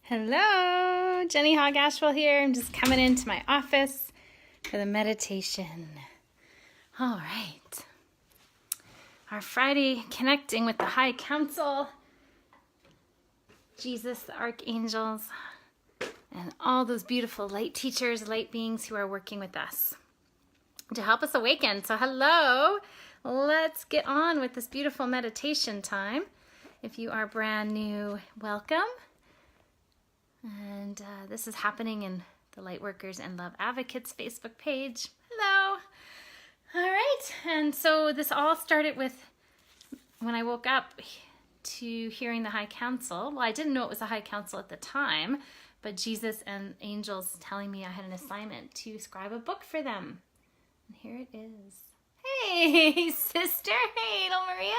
Hello, Jenny Hogg Ashwell here. I'm just coming into my office for the meditation. All right. Our Friday connecting with the High Council, Jesus, the archangels, and all those beautiful light teachers, light beings who are working with us to help us awaken. So hello, let's get on with this beautiful meditation time. If you are brand new, welcome. And this is happening in the Lightworkers and Love Advocates Facebook page. Hello. All right. And so this all started with when I woke up to hearing the High Council. Well, I didn't know it was the High Council at the time, but Jesus and angels telling me I had an assignment to scribe a book for them. And here it is. Hey, sister. Hey, little Maria.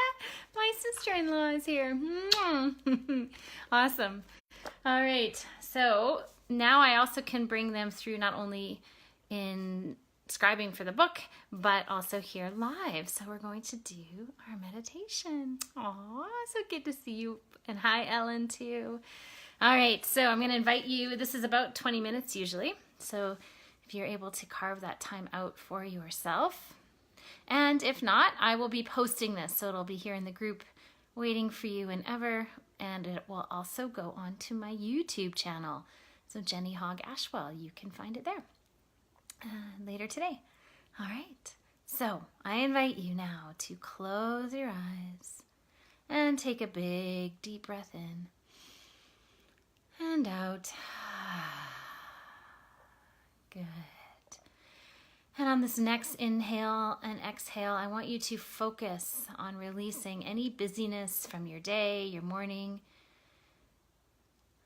My sister-in-law is here. Awesome. All right, so now I also can bring them through not only in scribing for the book, but also here live. So we're going to do our meditation. Aw, so good to see you. And hi, Ellen, too. All right, so I'm going to invite you. This is about 20 minutes usually. So if you're able to carve that time out for yourself. And if not, I will be posting this. So it'll be here in the group waiting for you whenever. And it will also go on to my YouTube channel. So Jenny Hogg Ashwell, you can find it there later today. All right. So I invite you now to close your eyes and take a big deep breath in and out. Good. And on this next inhale and exhale, I want you to focus on releasing any busyness from your day, your morning,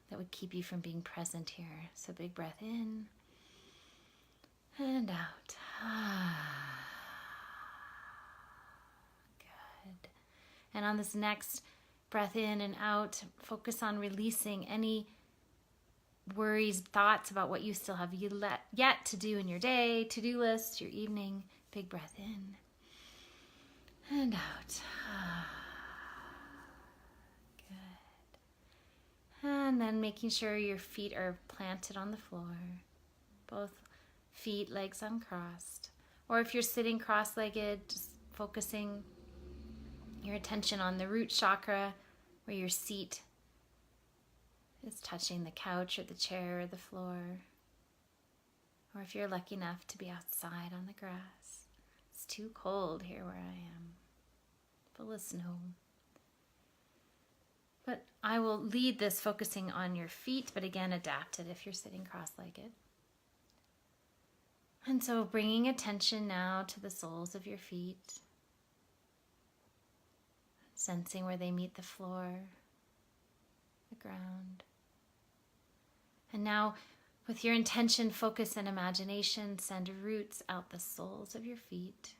that would keep you from being present here. So big breath in and out. Good. And on this next breath in and out, focus on releasing any worries, thoughts about what you still have yet to do in your day, to-do list, your evening. Big breath in and out. Good. And then making sure your feet are planted on the floor. Both feet, legs uncrossed. Or if you're sitting cross-legged, just focusing your attention on the root chakra where your seat is touching the couch or the chair or the floor. Or if you're lucky enough to be outside on the grass. It's too cold here where I am. Full of snow. But I will lead this focusing on your feet, but again adapted if you're sitting cross-legged. And so bringing attention now to the soles of your feet. Sensing where they meet the floor, the ground. And now, with your intention, focus, and imagination, send roots out the soles of your feet.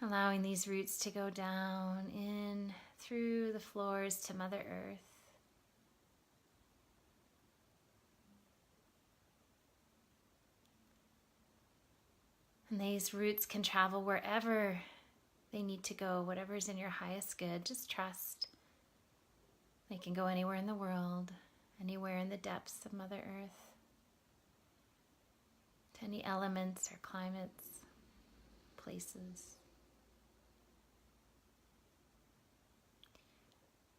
Allowing these roots to go down in through the floors to Mother Earth. And these roots can travel wherever they need to go, whatever's in your highest good. Just trust. They can go anywhere in the world, anywhere in the depths of Mother Earth, to any elements or climates, places.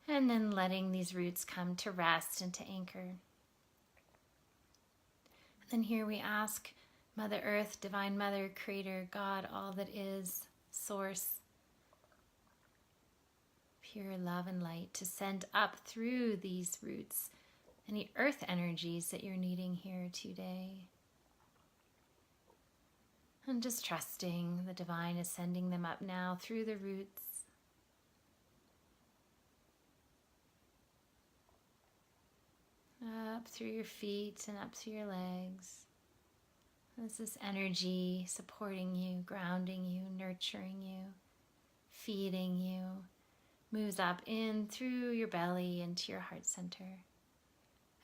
And then letting these roots come to rest and to anchor. And then here we ask Mother Earth, Divine Mother, Creator, God, all that is, Source, pure love and light, to send up through these roots any earth energies that you're needing here today. And just trusting the divine is sending them up now through the roots. Up through your feet and up through your legs. This is energy supporting you, grounding you, nurturing you, feeding you. Moves up in through your belly into your heart center.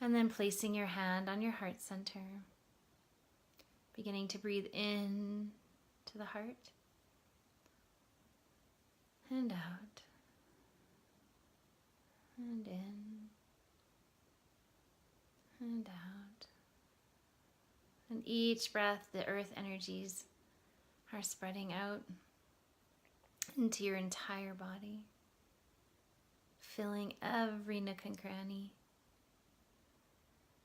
And then placing your hand on your heart center. Beginning to breathe in to the heart. And out. and in and out. And each breath, the earth energies are spreading out into your entire body, filling every nook and cranny.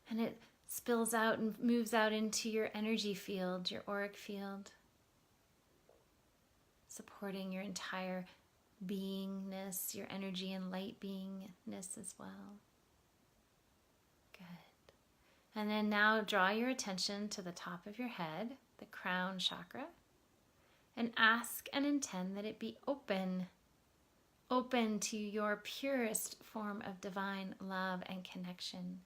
And it spills out and moves out into your energy field, your auric field, supporting your entire beingness, your energy and light beingness as well. Good. And then now draw your attention to the top of your head, the crown chakra, and ask and intend that it be open to your purest form of divine love and connection.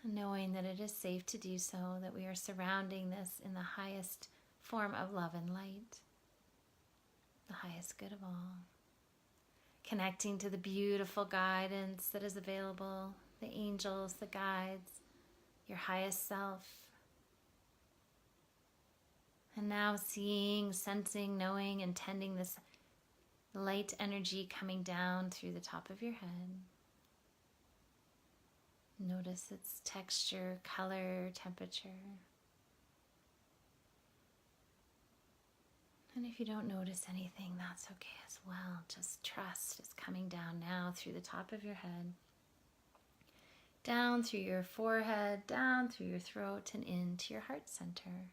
Knowing that it is safe to do so, that we are surrounding this in the highest form of love and light, the highest good of all. Connecting to the beautiful guidance that is available, the angels, the guides, your highest self. And now seeing, sensing, knowing, and tending this light energy coming down through the top of your head. Notice its texture, color, temperature. And if you don't notice anything, that's okay as well. Just trust it's coming down now through the top of your head, down through your forehead, down through your throat, and into your heart center,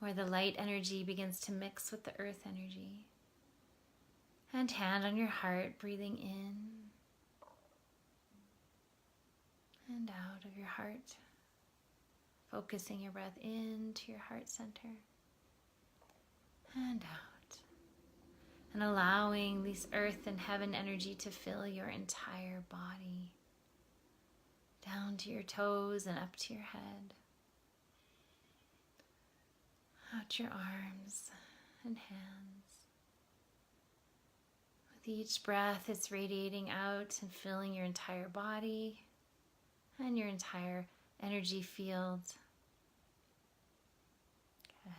where the light energy begins to mix with the earth energy. And hand on your heart, breathing in and out of your heart, focusing your breath into your heart center and out, and allowing this earth and heaven energy to fill your entire body, down to your toes and up to your head, out your arms and hands. With each breath, it's radiating out and filling your entire body and your entire energy field. Good.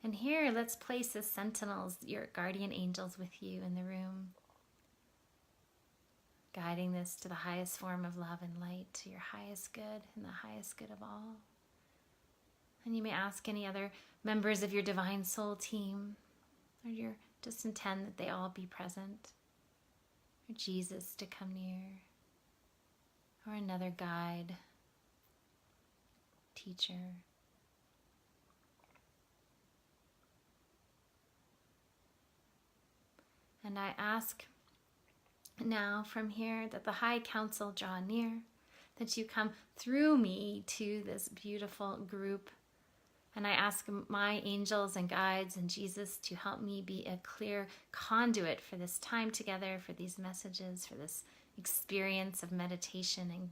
And here, let's place the sentinels, your guardian angels, with you in the room, guiding this to the highest form of love and light, to your highest good and the highest good of all. And you may ask any other members of your divine soul team, or just intend that they all be present, or Jesus to come near, or another guide, teacher. And I ask now from here that the High Council draw near, that you come through me to this beautiful group. And I ask my angels and guides and Jesus to help me be a clear conduit for this time together, for these messages, for this experience of meditation and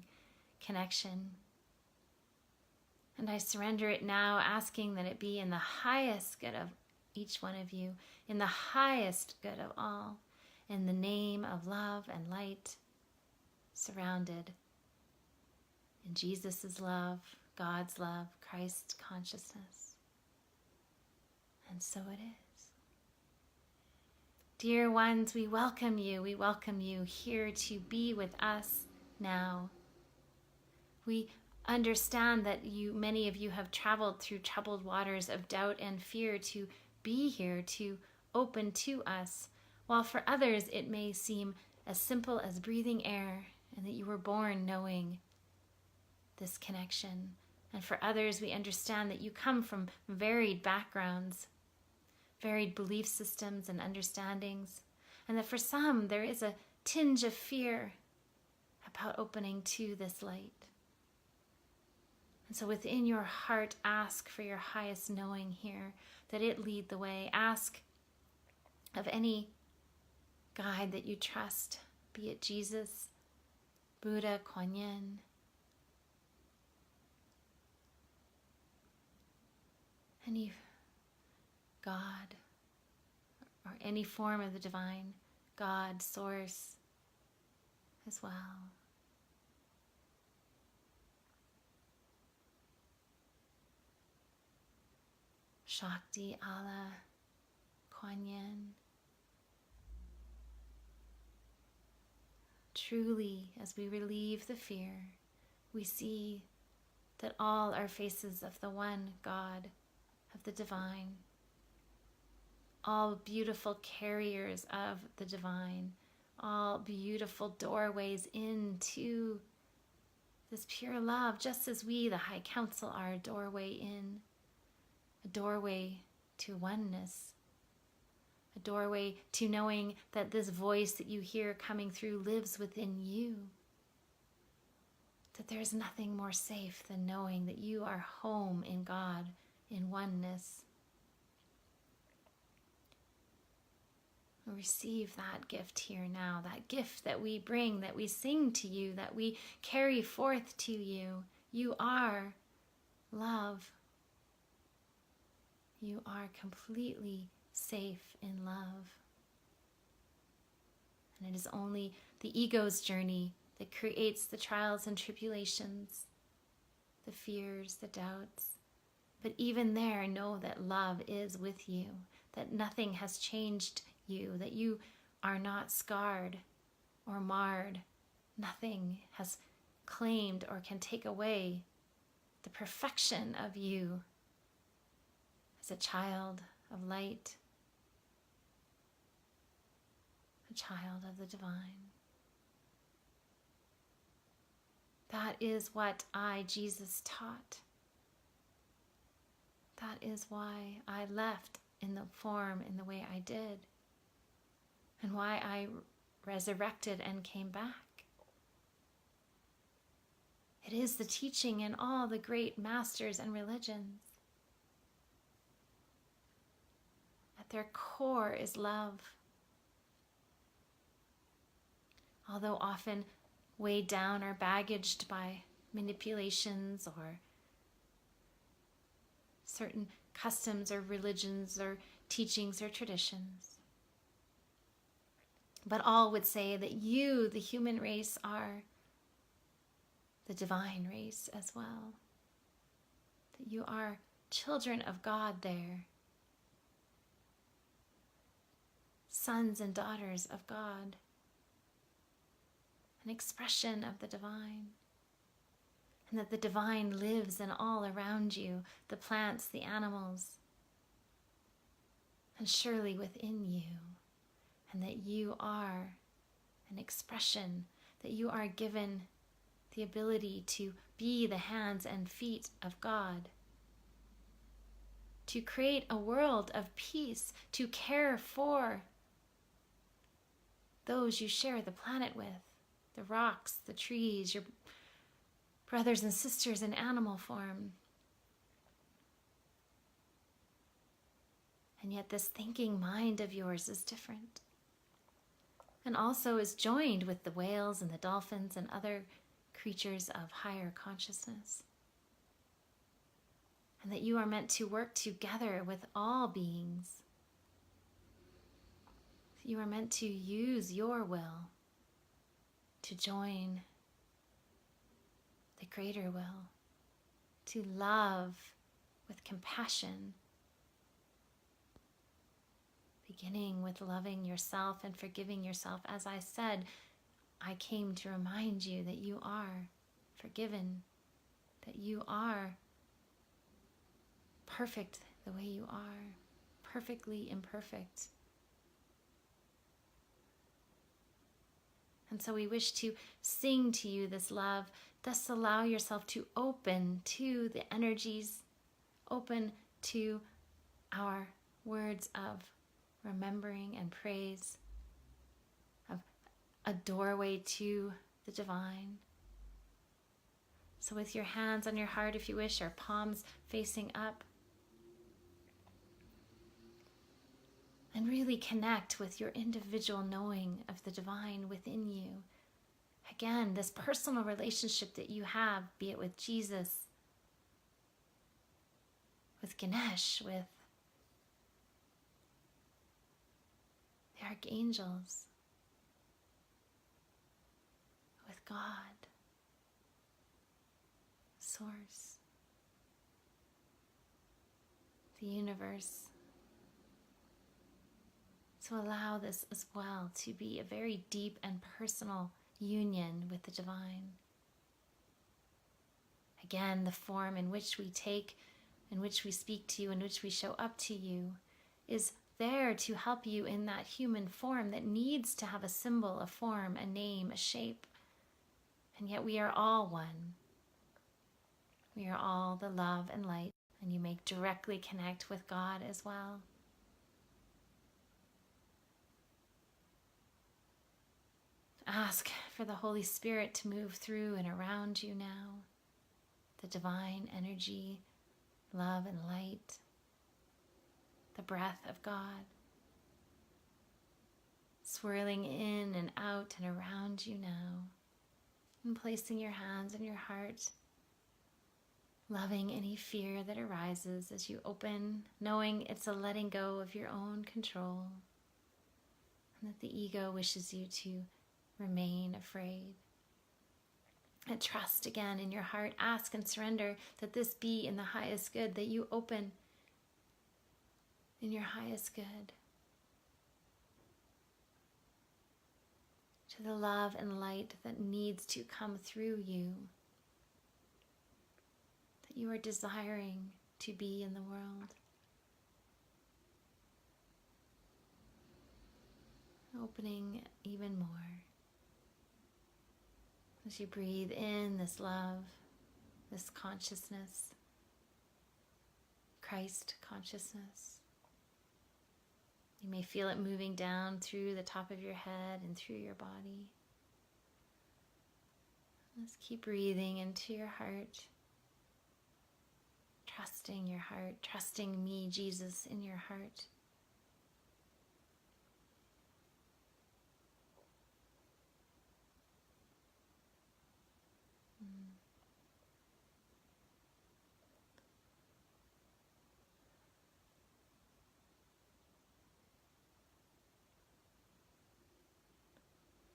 connection. And I surrender it now, asking that it be in the highest good of each one of you, in the highest good of all, in the name of love and light, surrounded in Jesus' love, God's love, Christ's consciousness. And so it is. Dear ones, we welcome you. We welcome you here to be with us now. We understand that many of you have traveled through troubled waters of doubt and fear to be here, to open to us, while for others it may seem as simple as breathing air, and that you were born knowing this connection. And for others, we understand that you come from varied backgrounds, varied belief systems and understandings, and that for some there is a tinge of fear about opening to this light. And so within your heart, ask for your highest knowing here, that it lead the way. Ask of any guide that you trust, be it Jesus, Buddha, Kuan Yin, any God, or any form of the divine, God, source as well. Shakti, Allah, Kuan Yin. Truly, as we relieve the fear, we see that all are faces of the one God, of the divine, all beautiful carriers of the divine, all beautiful doorways into this pure love, just as we, the High Council, are a doorway in, a doorway to oneness, a doorway to knowing that this voice that you hear coming through lives within you, that there is nothing more safe than knowing that you are home in God, in oneness. Receive that gift here now, that gift that we bring, that we sing to you, that we carry forth to you. You are love. You are completely safe in love. And it is only the ego's journey that creates the trials and tribulations, the fears, the doubts. But even there, know that love is with you, that nothing has changed you, that you are not scarred or marred. Nothing has claimed or can take away the perfection of you as a child of light, a child of the divine. That is what I, Jesus, taught. That is why I left in the form, in the way I did, and why I resurrected and came back. It is the teaching in all the great masters and religions. At their core is love. Although often weighed down or baggaged by manipulations or certain customs or religions or teachings or traditions. But all would say that you, the human race, are the divine race as well. That you are children of God there. Sons and daughters of God. An expression of the divine. And that the divine lives in all around you, the plants, the animals, and surely within you. And that you are an expression, that you are given the ability to be the hands and feet of God, to create a world of peace, to care for those you share the planet with, the rocks, the trees, your brothers and sisters in animal form. And yet this thinking mind of yours is different. And also is joined with the whales and the dolphins and other creatures of higher consciousness. And that you are meant to work together with all beings. You are meant to use your will to join the greater will, to love with compassion, beginning with loving yourself and forgiving yourself. As I said, I came to remind you that you are forgiven, that you are perfect the way you are, perfectly imperfect. And so we wish to sing to you this love. Thus allow yourself to open to the energies, open to our words of remembering and praise, of a doorway to the divine. So with your hands on your heart, if you wish, or palms facing up, and really connect with your individual knowing of the divine within you. Again, this personal relationship that you have, be it with Jesus, with Ganesh, with the archangels, with God, Source, the universe. So allow this as well to be a very deep and personal union with the divine. Again, the form in which we take, in which we speak to you, in which we show up to you, is there to help you in that human form that needs to have a symbol, a form, a name, a shape. And yet we are all one. We are all the love and light, and you may directly connect with God as well. Ask for the Holy Spirit to move through and around you now. The divine energy, love and light, the breath of God, swirling in and out and around you now, and placing your hands on your heart, loving any fear that arises as you open, knowing it's a letting go of your own control, and that the ego wishes you to remain afraid. And trust again in your heart, ask and surrender that this be in the highest good, that you open in your highest good to the love and light that needs to come through you, that you are desiring to be in the world. Opening even more as you breathe in this love, this consciousness, Christ consciousness. You may feel it moving down through the top of your head and through your body. Let's keep breathing into your heart, trusting your heart, trusting me, Jesus, in your heart.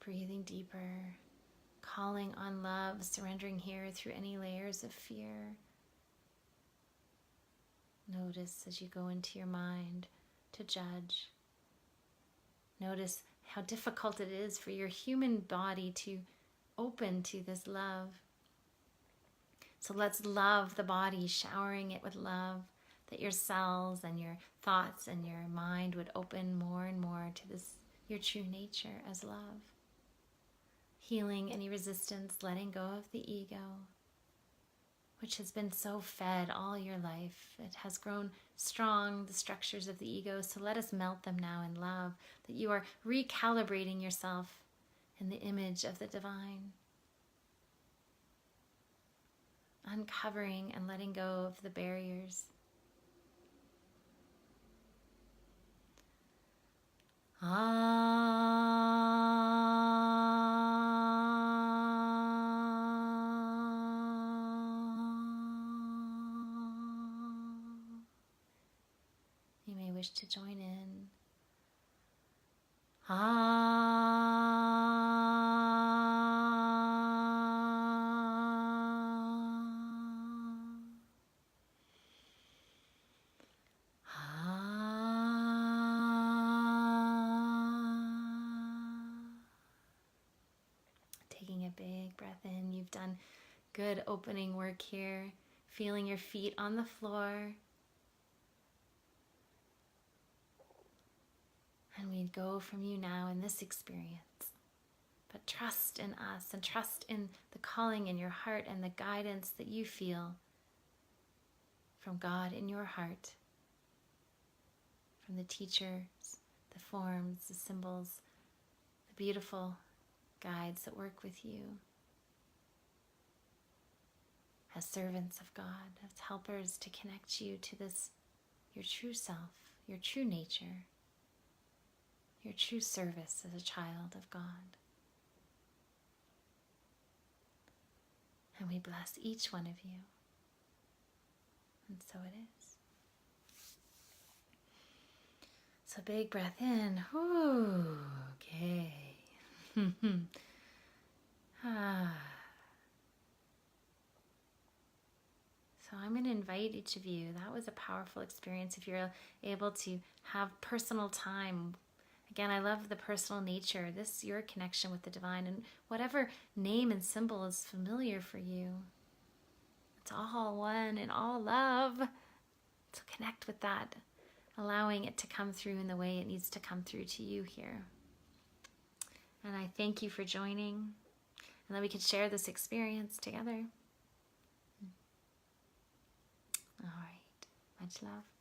Breathing deeper, calling on love, surrendering here through any layers of fear. Notice as you go into your mind to judge. Notice how difficult it is for your human body to open to this love. So let's love the body, showering it with love, that your cells and your thoughts and your mind would open more and more to this, your true nature as love. Healing any resistance, letting go of the ego, which has been so fed all your life. It has grown strong, the structures of the ego, so let us melt them now in love, that you are recalibrating yourself in the image of the divine. Uncovering and letting go of the barriers. You may wish to join in. Taking a big breath in. You've done good opening work here. Feeling your feet on the floor. And we go from you now in this experience. But trust in us and trust in the calling in your heart and the guidance that you feel from God in your heart, from the teachers, the forms, the symbols, the beautiful guides that work with you as servants of God, as helpers to connect you to this, your true self, your true nature, your true service as a child of God. And we bless each one of you. And so it is. So big breath in. Ooh, okay. So I'm going to invite each of you. That was a powerful experience. If you're able to have personal time, Again, I love the personal nature. This is your connection with the divine, and whatever name and symbol is familiar for you. It's all one and all love. So connect with that, allowing it to come through in the way it needs to come through to you here. And I thank you for joining, and that we could share this experience together. All right. Much love.